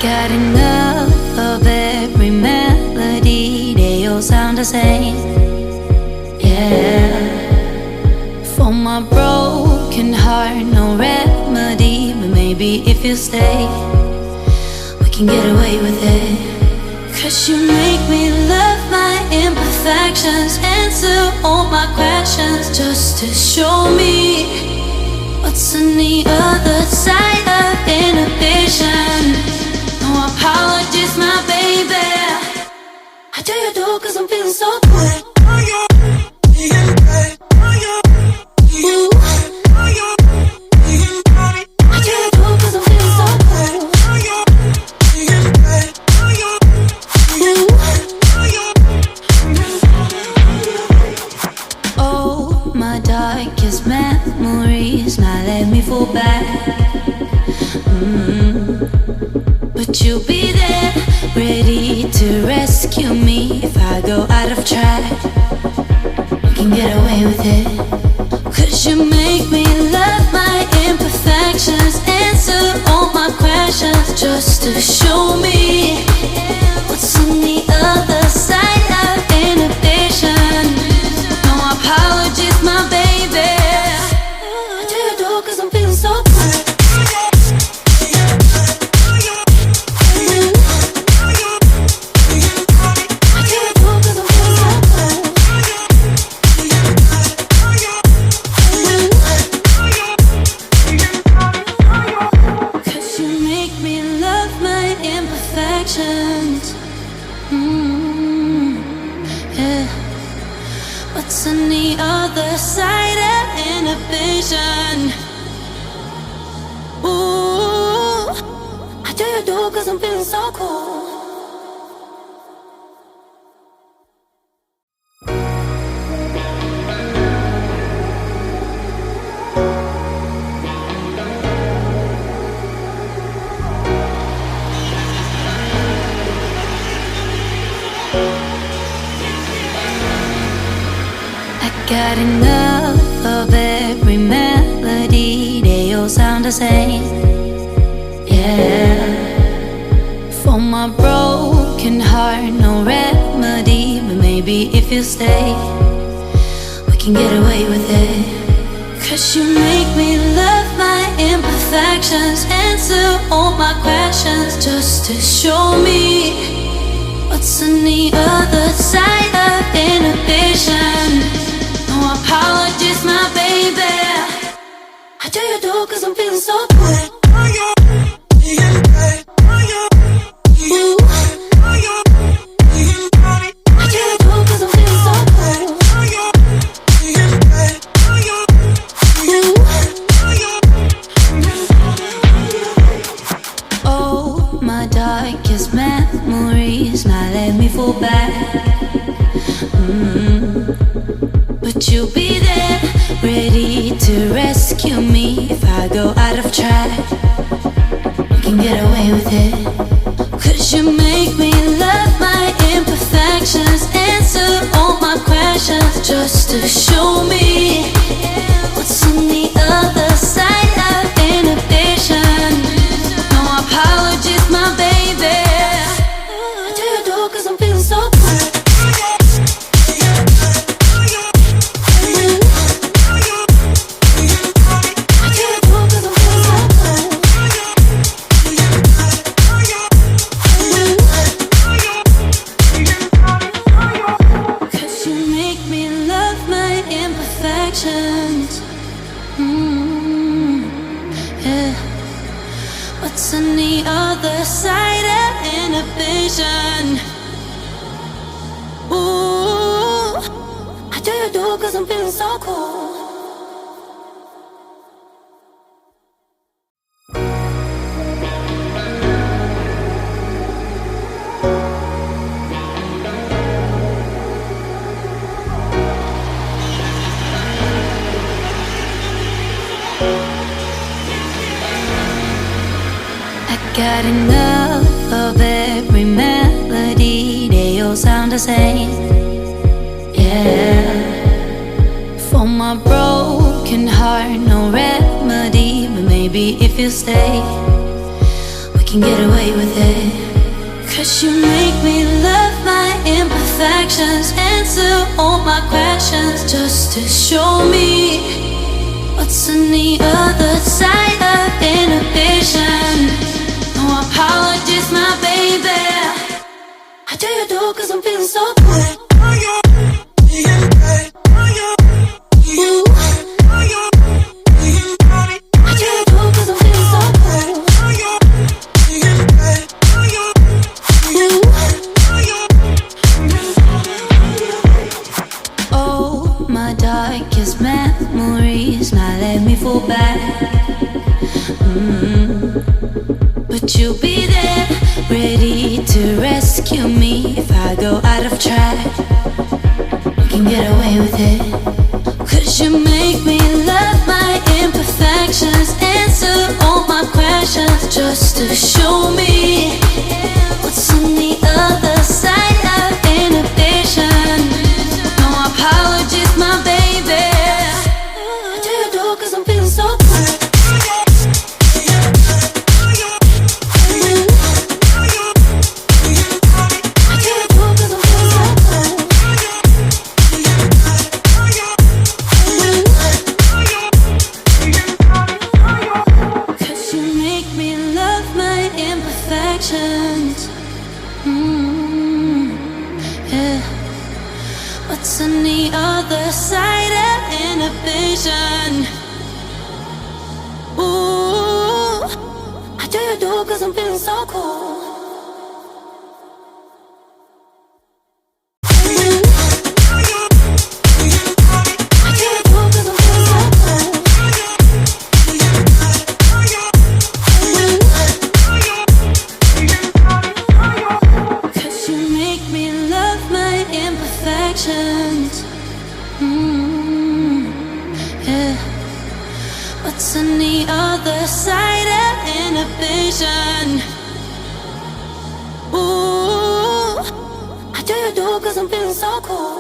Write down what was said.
Got enough of every melody, they all sound the same. Yeah. For my broken heart, no remedy, but maybe if you stay, we can get away with it. 'Cause you make me love my imperfections, answer all my questions, just to show me what's on the other side of inhibition. No apologies, my baby. I do you do 'cause I'm feeling so good. Darkest memories now let me fall back. But you'll be there, ready to rescue me if I go out of track. We can get away with it. 'Cause you make me love my imperfections, answer all my questions, just to show me what's on the other side of inhibition. No apologies, my baby. I do you do 'cause I'm feeling so good. What's on the other side of inhibition? Ooh, I do you do 'cause I'm feeling so cool. Got enough of every melody, they all sound the same. Yeah. For my broken heart, no remedy, but maybe if you stay, we can get away with it. 'Cause you make me love my imperfections, answer all my questions, just to show me what's on the other side of inhibition. No apologies, my baby. I do you do 'cause I'm feeling so good. Ooh. I do you do 'cause I'm feeling so good. Ooh. Oh, my darkest memories now let me fall back. But you'll be there, ready to rescue me if I go out of track. We can get away with it. 'Cause you make me love my imperfections, answer all my questions, just to show me what's on the other side of inhibition. No apologies, my baby. I do you do 'cause I'm feeling so good. Yeah. What's on the other side of inhibition? Ooh, I do you do 'cause I'm feeling so cool. Got enough of every melody, they all sound the same. Yeah. For my broken heart, no remedy, but maybe if you stay, we can get away with it. 'Cause you make me love my imperfections, answer all my questions, just to show me what's on the other side of inhibition. No apologies, my baby. How do you do? 'Cause I'm feeling so good. Darkest memories now let me fall back. But you'll be there, ready to rescue me if I go out of track. You can get away with it. 'Cause you make me love my imperfections, answer all my questions, just to show me what's on the other side of inhibition. No apologies, my baby. How do you do? 'Cause I'm feeling so good. What's on the other side of inhibition? Ooh, how do you do? 'Cause I'm feeling so cool. What's on the other side of inhibition? Ooh, how do you do? 'Cause I'm feeling so cool.